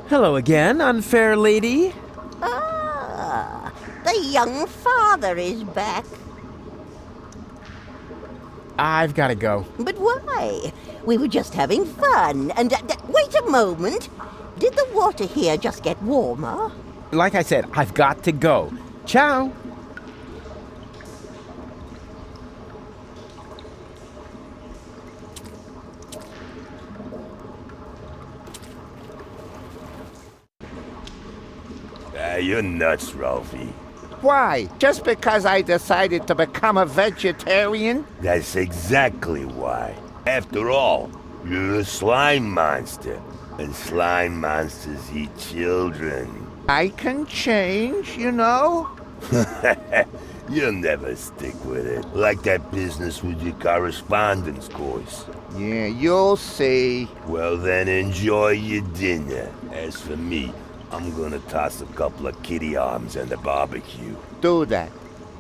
Hello again, unfair lady. Ah, the young father is back. I've got to go. But why? We were just having fun, and wait a moment. Did the water here just get warmer? Like I said, I've got to go. Ciao. You're nuts, Ralphie. Why? Just because I decided to become a vegetarian? That's exactly why. After all, you're a slime monster, and slime monsters eat children. I can change, you know? You'll never stick with it. Like that business with your correspondence course. Yeah, you'll see. Well then, enjoy your dinner. As for me, I'm gonna toss a couple of kitty arms and a barbecue. Do that.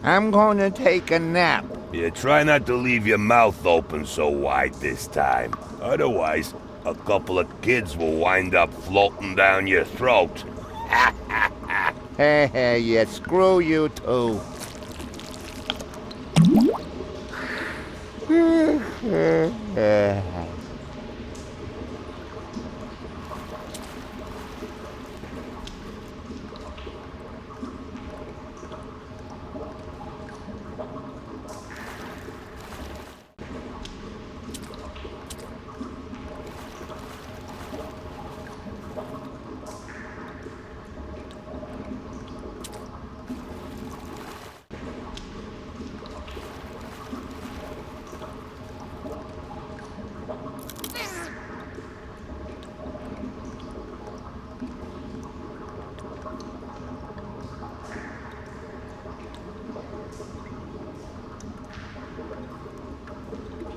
I'm gonna take a nap. Yeah, try not to leave your mouth open so wide this time. Otherwise, a couple of kids will wind up floating down your throat. Hey, yeah, screw you too.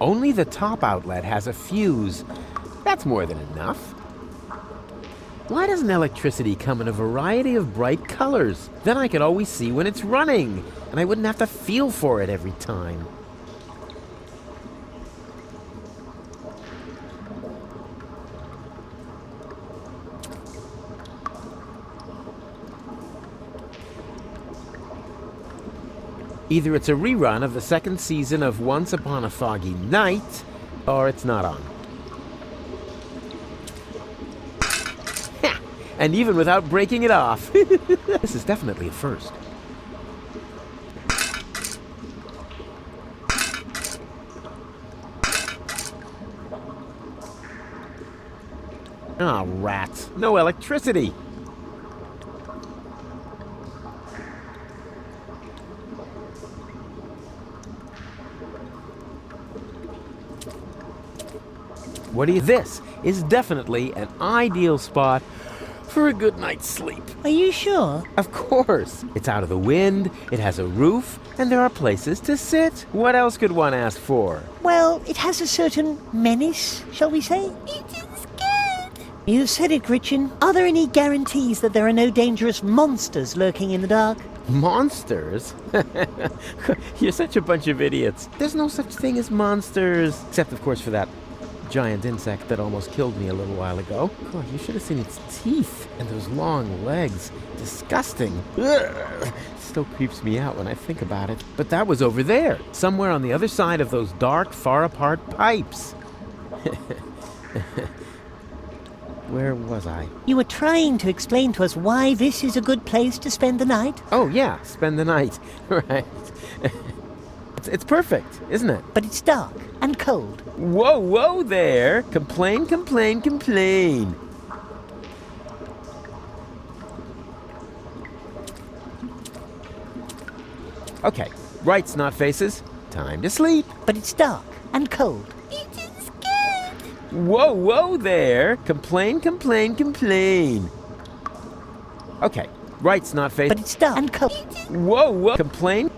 Only the top outlet has a fuse. That's more than enough. Why doesn't electricity come in a variety of bright colors? Then I could always see when it's running, and I wouldn't have to feel for it every time. Either it's a rerun of the second season of Once Upon a Foggy Night, or it's not on. And even without breaking it off. This is definitely a first. Ah, rats. No electricity. What do you... This is definitely an ideal spot for a good night's sleep. Are you sure? Of course. It's out of the wind, it has a roof, and there are places to sit. What else could one ask for? Well, it has a certain menace, shall we say? It is good. You said it, Gretchen. Are there any guarantees that there are no dangerous monsters lurking in the dark? Monsters? You're such a bunch of idiots. There's no such thing as monsters. Except, of course, for that giant insect that almost killed me a little while ago. God, you should have seen its teeth and those long legs. Disgusting. Ugh. Still creeps me out when I think about it. But that was over there, somewhere on the other side of those dark, far-apart pipes. Where was I? You were trying to explain to us why this is a good place to spend the night. Oh, yeah, spend the night. Right. It's perfect, isn't it? But it's dark and cold. Whoa, whoa there! Complain, complain, complain! Okay, rights, not faces. Time to sleep. But it's dark and cold. It is good. Whoa, whoa there! Complain, complain, complain! Okay, rights, not faces. But it's dark and cold. Whoa, whoa! Complain.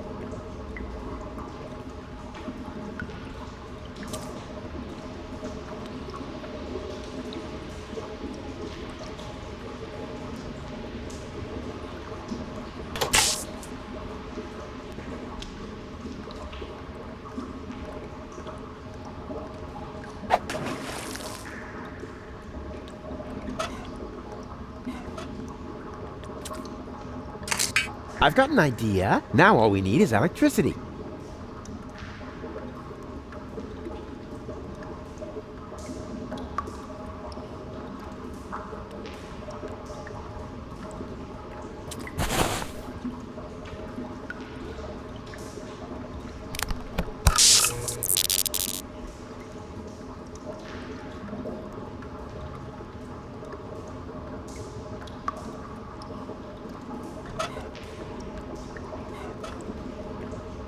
I've got an idea. Now all we need is electricity.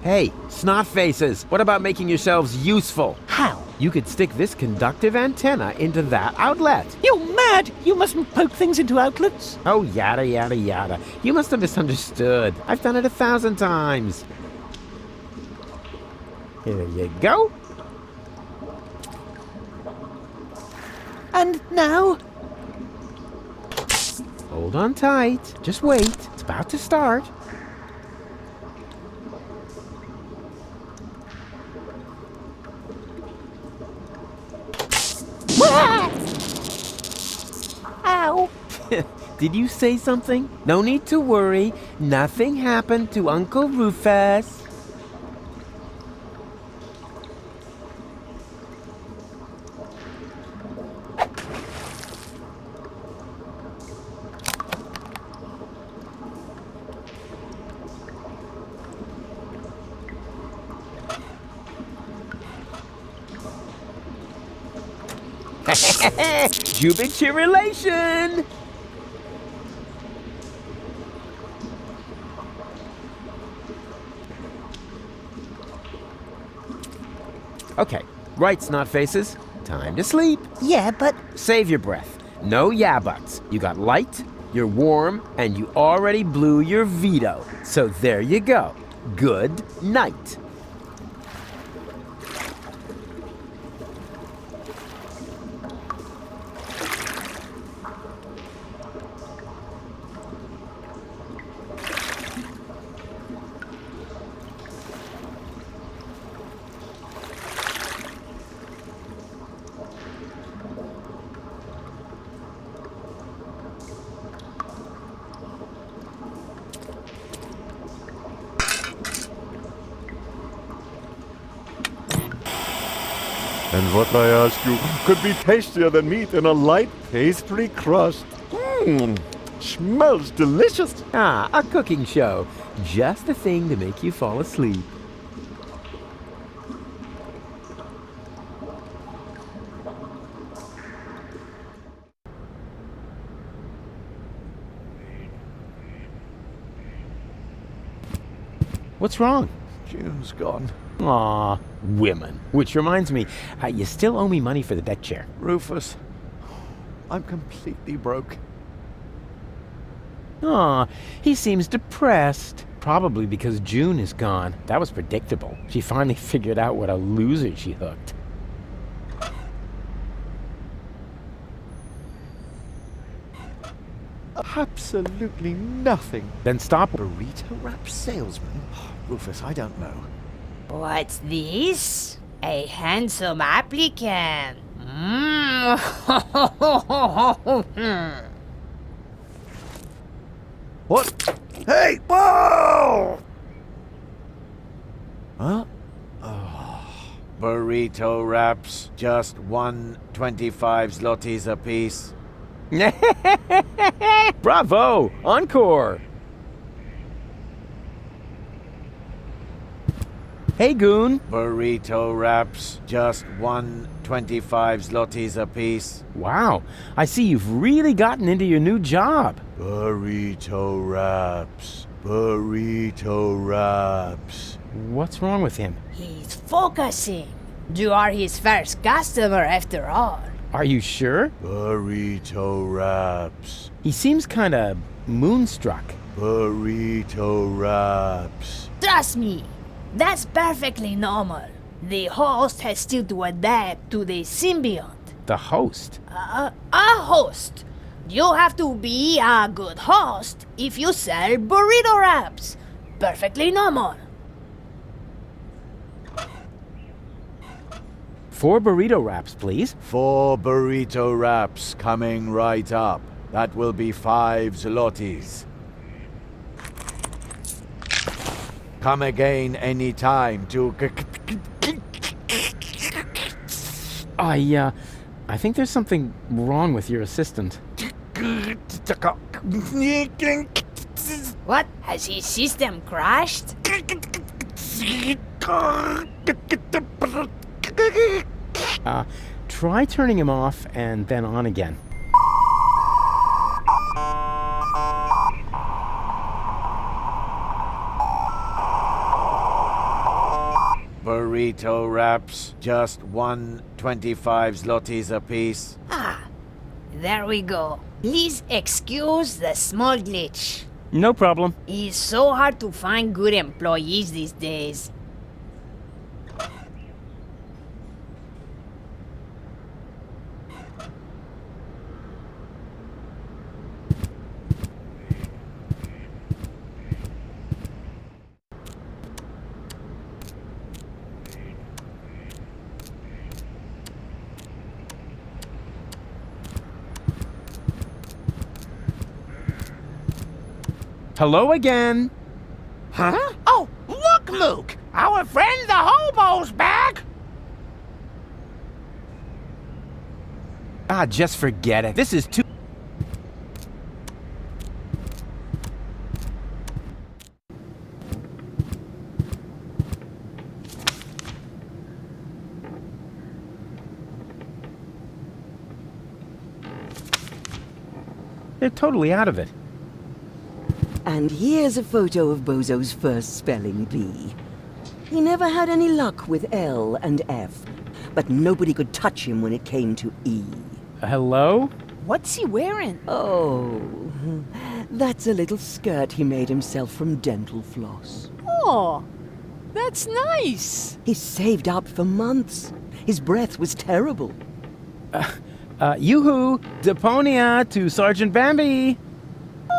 Hey, snot faces, what about making yourselves useful? How? You could stick this conductive antenna into that outlet. You're mad! You mustn't poke things into outlets. Oh, yada, yada, yada. You must have misunderstood. I've done it 1,000 times. Here you go. And now? Hold on tight. Just wait. It's about to start. Ow! Did you say something? No need to worry. Nothing happened to Uncle Rufus. Jubilation! Okay, right, snot faces. Time to sleep. Yeah, but Save your breath. No yeah buts. You got light, you're warm, and you already blew your veto. So there you go. Good night. And what I ask you could be tastier than meat in a light pastry crust. Smells delicious. Ah, a cooking show. Just the thing to make you fall asleep. What's wrong? June's gone. Aw, women. Which reminds me, you still owe me money for the deck chair. Rufus, I'm completely broke. Aw, he seems depressed. Probably because June is gone. That was predictable. She finally figured out what a loser she hooked. Absolutely nothing. Then stop. Burrito wrap salesman? Rufus, I don't know. What's this? A handsome applicant. What? Hey! Whoa! Huh? Burrito wraps, just 125 zlotys a piece. Bravo! Encore! Hey, Goon! Burrito wraps, just 125 zlotys a piece. Wow, I see you've really gotten into your new job. Burrito wraps, burrito wraps. What's wrong with him? He's focusing. You are his first customer after all. Are you sure? Burrito wraps, He seems kinda moonstruck. burrito wraps. Trust me, that's perfectly normal. The host has still to adapt to the symbiont. The host? A host. You have to be a good host if you sell burrito wraps. Perfectly normal. 4 burrito wraps, please. 4 burrito wraps coming right up. That will be 5 zlotys. Come again any time to... I think there's something wrong with your assistant. What? Has his system crashed? Try turning him off and then on again. Burrito wraps, just 1.25 zlotys apiece. Ah, there we go. Please excuse the small glitch. No problem. It's so hard to find good employees these days. Hello again. Huh? Oh, look, Luke! Our friend the hobo's back! Just forget it. This is too... They're totally out of it. And here's a photo of Bozo's first spelling bee. He never had any luck with L and F, but nobody could touch him when it came to E. Hello? What's he wearing? Oh, that's a little skirt he made himself from dental floss. Oh, that's nice. He saved up for months. His breath was terrible. Yoo-hoo! Deponia to Sergeant Bambi!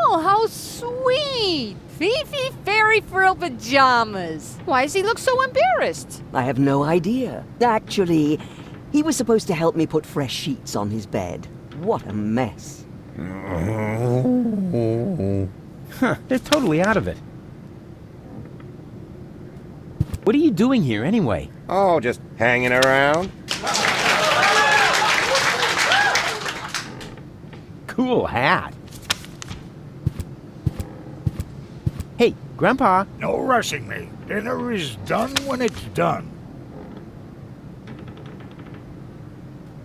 Oh, how sweet! Fifi fairy frill pajamas. Why does he look so embarrassed? I have no idea. Actually, he was supposed to help me put fresh sheets on his bed. What a mess. They're totally out of it. What are you doing here anyway? Oh, just hanging around. Cool hat. Hey, Grandpa. No rushing me. Dinner is done when it's done.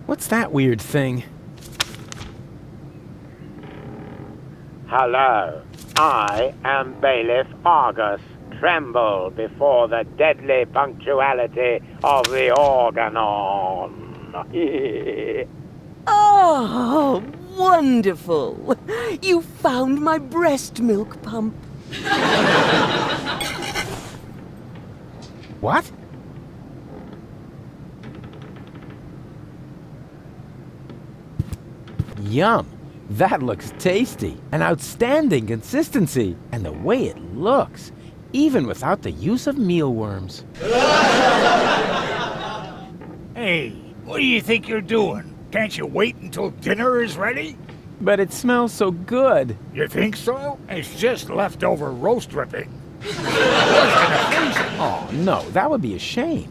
What's that weird thing? Hello, I am Bailiff Argus. Tremble before the deadly punctuality of the organon. Oh, wonderful! You found my breast milk pump. What? Yum! That looks tasty. An outstanding consistency. And the way it looks, even without the use of mealworms. Hey, what do you think you're doing? Can't you wait until dinner is ready? But it smells so good. You think so? It's just leftover roast dripping. Oh, no, that would be a shame.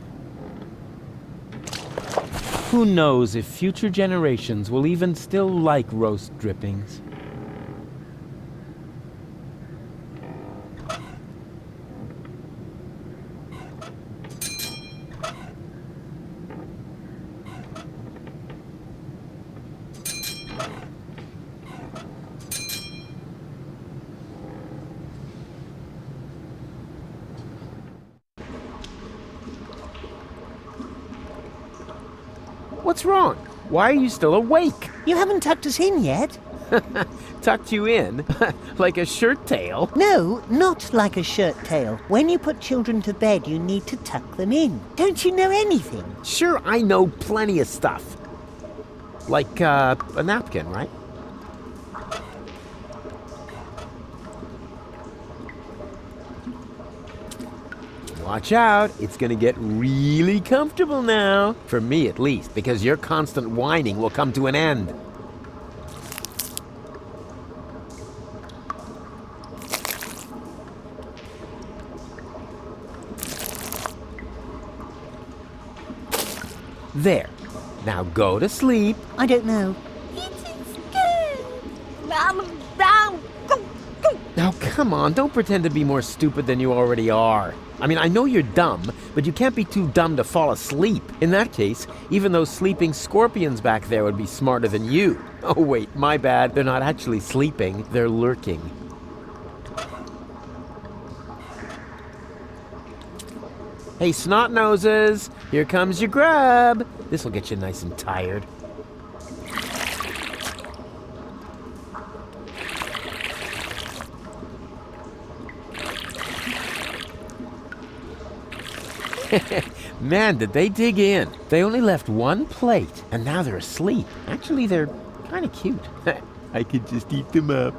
Who knows if future generations will even still like roast drippings? What's wrong? Why are you still awake? You haven't tucked us in yet. Tucked you in? Like a shirt tail? No, not like a shirt tail. When you put children to bed, you need to tuck them in. Don't you know anything? Sure, I know plenty of stuff. Like, a napkin, right? Watch out, it's gonna get really comfortable now. For me, at least, because your constant whining will come to an end. There. Now go to sleep. I don't know. Now come on, don't pretend to be more stupid than you already are. I mean, I know you're dumb, but you can't be too dumb to fall asleep. In that case, even those sleeping scorpions back there would be smarter than you. Oh wait, my bad. They're not actually sleeping, they're lurking. Hey, snot noses, here comes your grub. This'll get you nice and tired. Man, did they dig in. They only left one plate, and now they're asleep. Actually, they're kind of cute. I could just eat them up.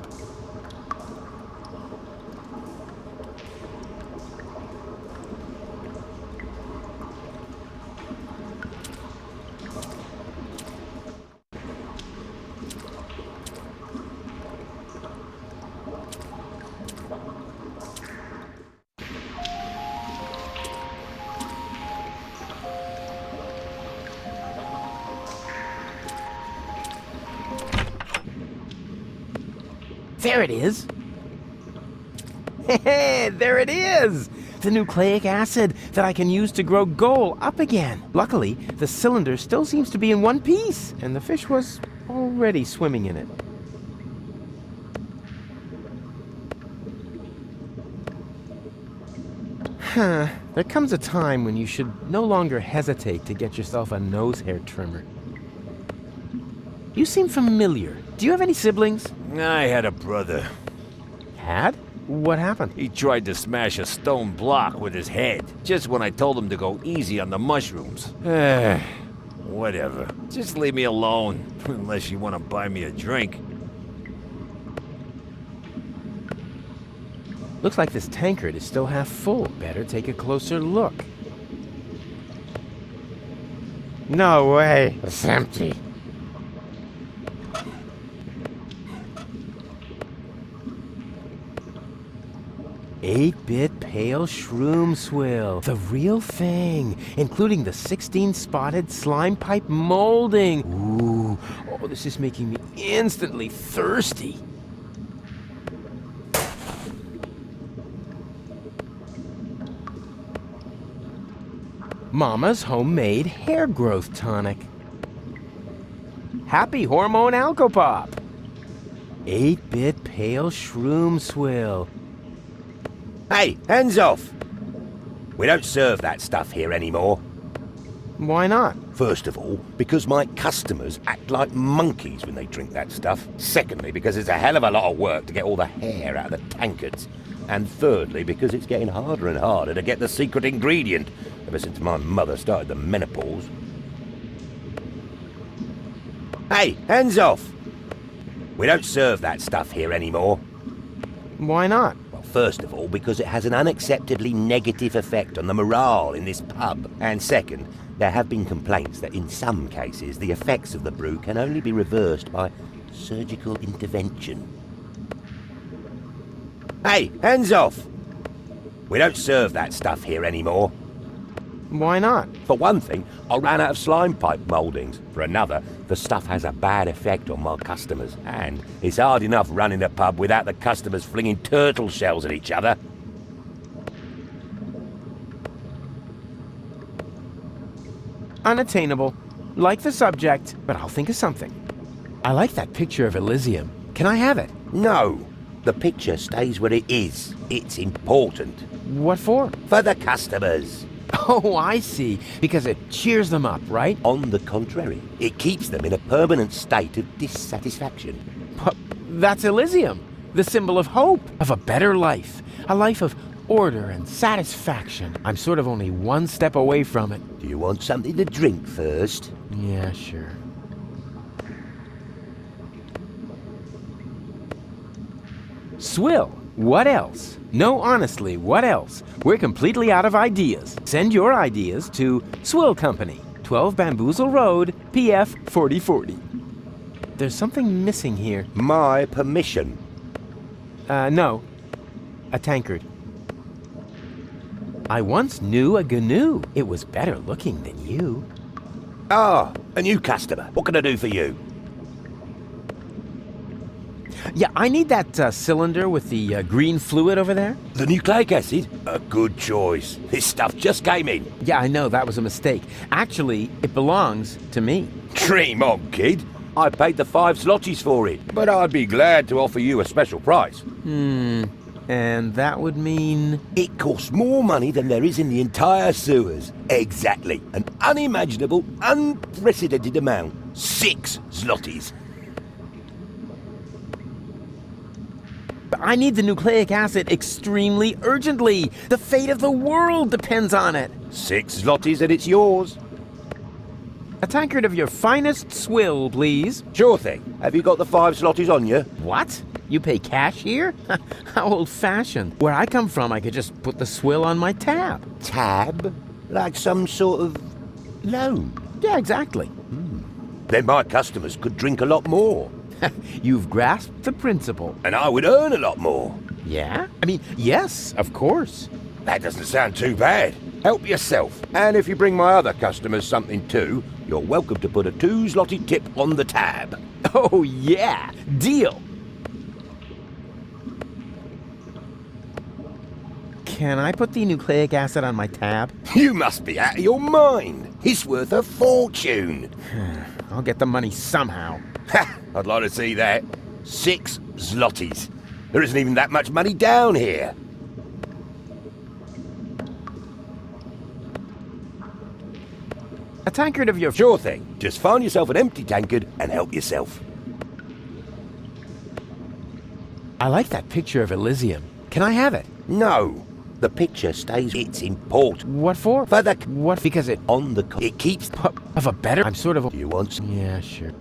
There it is. Hey, there it is! The nucleic acid that I can use to grow gold up again. Luckily, the cylinder still seems to be in one piece, and the fish was already swimming in it. There comes a time when you should no longer hesitate to get yourself a nose hair trimmer. You seem familiar. Do you have any siblings? I had a brother. Had? What happened? He tried to smash a stone block with his head, just when I told him to go easy on the mushrooms. Whatever. Just leave me alone, unless you want to buy me a drink. Looks like this tankard is still half full. Better take a closer look. No way. It's empty. Eight-bit pale shroom swill. The real thing, including the 16-spotted slime pipe molding. Ooh, oh, this is making me instantly thirsty. Mama's homemade hair growth tonic. Happy Hormone Alcopop. 8-bit pale shroom swill. Hey, hands off! We don't serve that stuff here anymore. Why not? First of all, because my customers act like monkeys when they drink that stuff. Secondly, because it's a hell of a lot of work to get all the hair out of the tankards. And thirdly, because it's getting harder and harder to get the secret ingredient, ever since my mother started the menopause. Hey, hands off! We don't serve that stuff here anymore. Why not? Well, first of all, because it has an unacceptably negative effect on the morale in this pub. And second, there have been complaints that in some cases the effects of the brew can only be reversed by surgical intervention. Hey, hands off! We don't serve that stuff here anymore. Why not? For one thing, I ran out of slime pipe mouldings. For another, the stuff has a bad effect on my customers. And it's hard enough running a pub without the customers flinging turtle shells at each other. Unattainable. Like the subject, but I'll think of something. I like that picture of Elysium. Can I have it? No. The picture stays where it is. It's important. What for? For the customers. Oh, I see. Because it cheers them up, right? On the contrary, it keeps them in a permanent state of dissatisfaction. But that's Elysium, the symbol of hope, of a better life, a life of order and satisfaction. I'm sort of only one step away from it. Do you want something to drink first? Yeah, sure. Swill, what else? No, honestly, what else? We're completely out of ideas. Send your ideas to Swill Company, 12 Bamboozle Road, PF 4040. There's something missing here. My permission. No. A tankard. I once knew a GNU. It was better looking than you. Ah, a new customer. What can I do for you? Yeah, I need that cylinder with the green fluid over there. The nucleic acid? A good choice. This stuff just came in. Yeah, I know, that was a mistake. Actually, it belongs to me. Dream on, kid. I paid the 5 zlotys for it, but I'd be glad to offer you a special price. And that would mean... It costs more money than there is in the entire sewers. Exactly. An unimaginable, unprecedented amount. 6 zlotys. I need the nucleic acid extremely urgently. The fate of the world depends on it. 6 zlotys and it's yours. A tankard of your finest swill, please. Sure thing. Have you got the 5 zlotys on you? What? You pay cash here? How old-fashioned. Where I come from, I could just put the swill on my tab. Tab? Like some sort of loan? Yeah, exactly. Then my customers could drink a lot more. You've grasped the principle. And I would earn a lot more. Yeah? I mean, yes, of course. That doesn't sound too bad. Help yourself. And if you bring my other customers something too, you're welcome to put a 2 zloty tip on the tab. Oh, yeah. Deal. Can I put the nucleic acid on my tab? You must be out of your mind. It's worth a fortune. I'll get the money somehow. I'd like to see that. 6 zlotys. There isn't even that much money down here. A tankard of your... Sure thing. Just find yourself an empty tankard and help yourself. I like that picture of Elysium. Can I have it? No. The picture stays. It's important. What for? For the... What? Because it... On the... It keeps... Of a better... I'm sort of... You want some? Yeah, sure.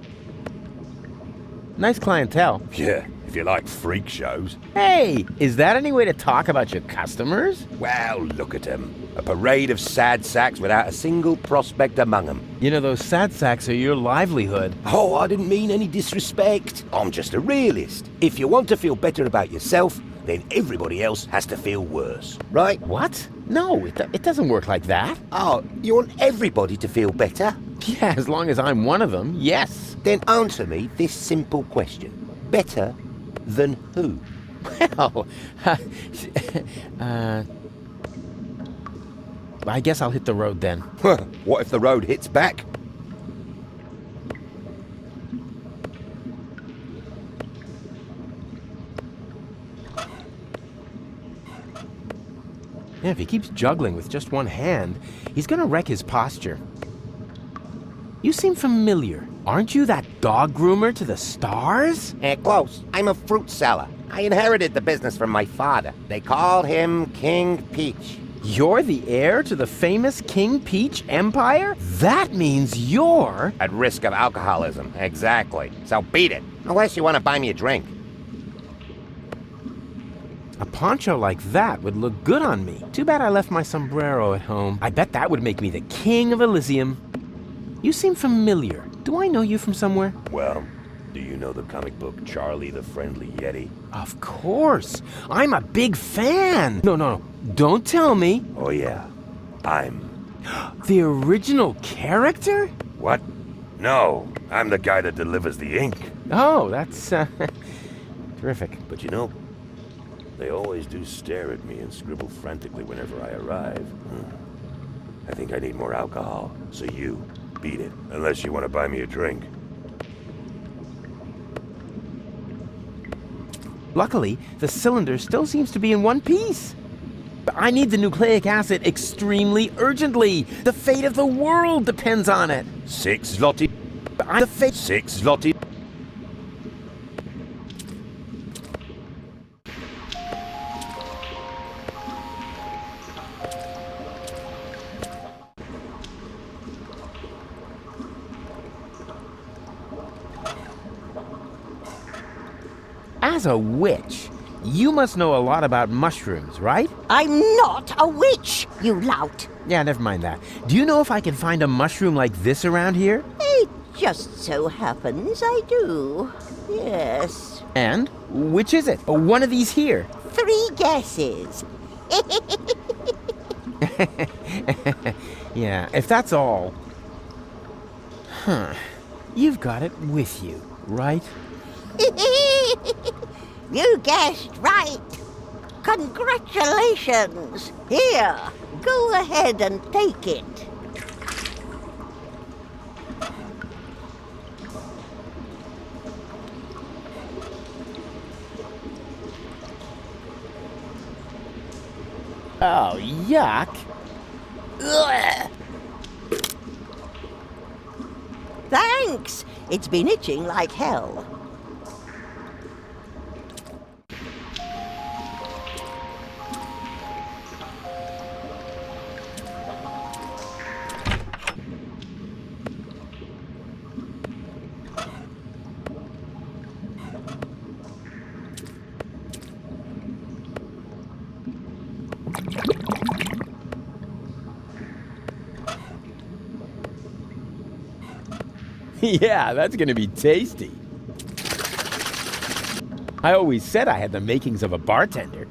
Nice clientele. Yeah, if you like freak shows. Hey, is that any way to talk about your customers? Well, look at them. A parade of sad sacks without a single prospect among them. You know, those sad sacks are your livelihood. Oh, I didn't mean any disrespect. I'm just a realist. If you want to feel better about yourself, then everybody else has to feel worse, right? What? No, it doesn't work like that. Oh, you want everybody to feel better? Yeah, as long as I'm one of them, yes. Then answer me this simple question. Better than who? Well, I guess I'll hit the road then. What if the road hits back? Yeah, if he keeps juggling with just one hand, he's gonna wreck his posture. You seem familiar. Aren't you that dog groomer to the stars? Close. I'm a fruit seller. I inherited the business from my father. They called him King Peach. You're the heir to the famous King Peach Empire? That means you're... At risk of alcoholism, exactly. So beat it. Unless you want to buy me a drink. A poncho like that would look good on me. Too bad I left my sombrero at home. I bet that would make me the king of Elysium. You seem familiar. Do I know you from somewhere? Well, do you know the comic book Charlie the Friendly Yeti? Of course. I'm a big fan. No. Don't tell me. Oh, yeah. I'm... The original character? What? No. I'm the guy that delivers the ink. Oh, that's terrific. But you know, they always do stare at me and scribble frantically whenever I arrive. I think I need more alcohol. So you... beat it, unless you want to buy me a drink. Luckily, the cylinder still seems to be in one piece. But I need the nucleic acid extremely urgently. The fate of the world depends on it. 6 zloty. 6 zloty. As a witch, you must know a lot about mushrooms, right? I'm not a witch, you lout. Yeah, never mind that. Do you know if I can find a mushroom like this around here? It just so happens I do. Yes. And which is it? One of these here. 3 guesses. Yeah, if that's all. Huh. You've got it with you, right? You guessed right. Congratulations. Here, go ahead and take it. Oh, yuck. Ugh. Thanks. It's been itching like hell. Yeah, that's gonna be tasty. I always said I had the makings of a bartender.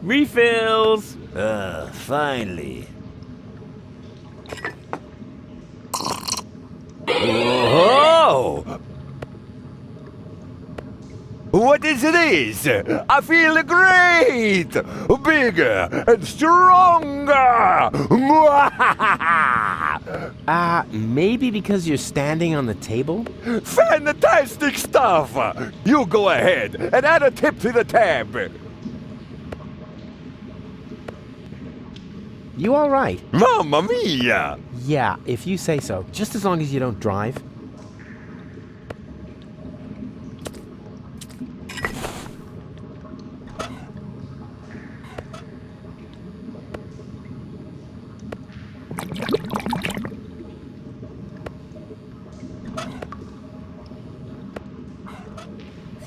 Refills! Finally. Whoa! What is this? I feel great! Bigger and stronger! Maybe because you're standing on the table? Fantastic stuff! You go ahead and add a tip to the tab. You all right? Mamma mia! Yeah, if you say so. Just as long as you don't drive.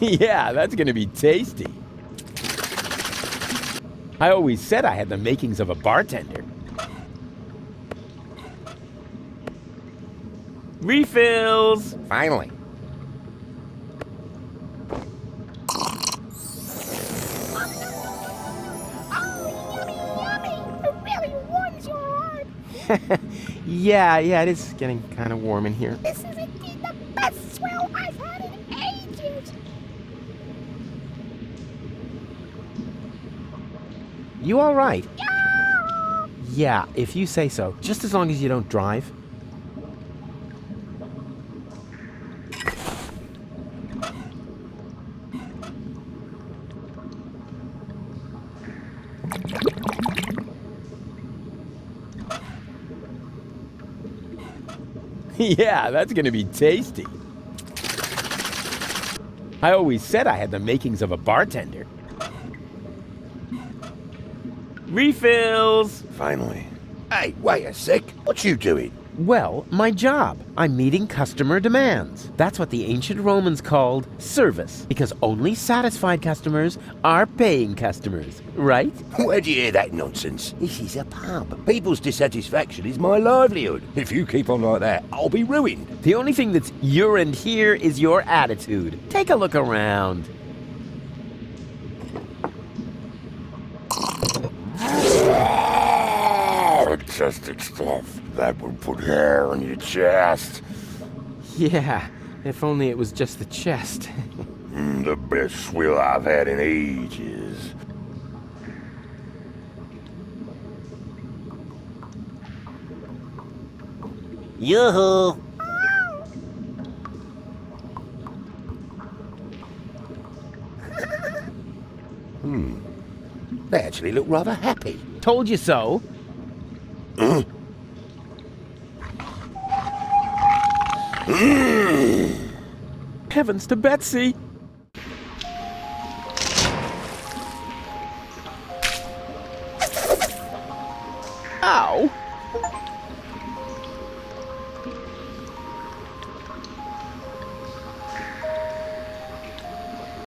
Yeah, that's gonna be tasty. I always said I had the makings of a bartender. Refills! Finally. Yeah, it is getting kind of warm in here. This is indeed the best swill I've had in ages. You all right? Yeah, if you say so. Just as long as you don't drive. Yeah, that's gonna be tasty. I always said I had the makings of a bartender. Refills! Finally. Hey, wait a sec. What you doing? Well, my job. I'm meeting customer demands. That's what the ancient Romans called service, because only satisfied customers are paying customers, right? Where'd you hear that nonsense? This is a pub. People's dissatisfaction is my livelihood. If you keep on like that, I'll be ruined. The only thing that's your and here is your attitude. Take a look around. Fantastic stuff. That would put hair on your chest. Yeah, if only it was just the chest. The best swill I've had in ages. Yoo-hoo! They actually look rather happy. Told you so. Heavens to Betsy! Ow!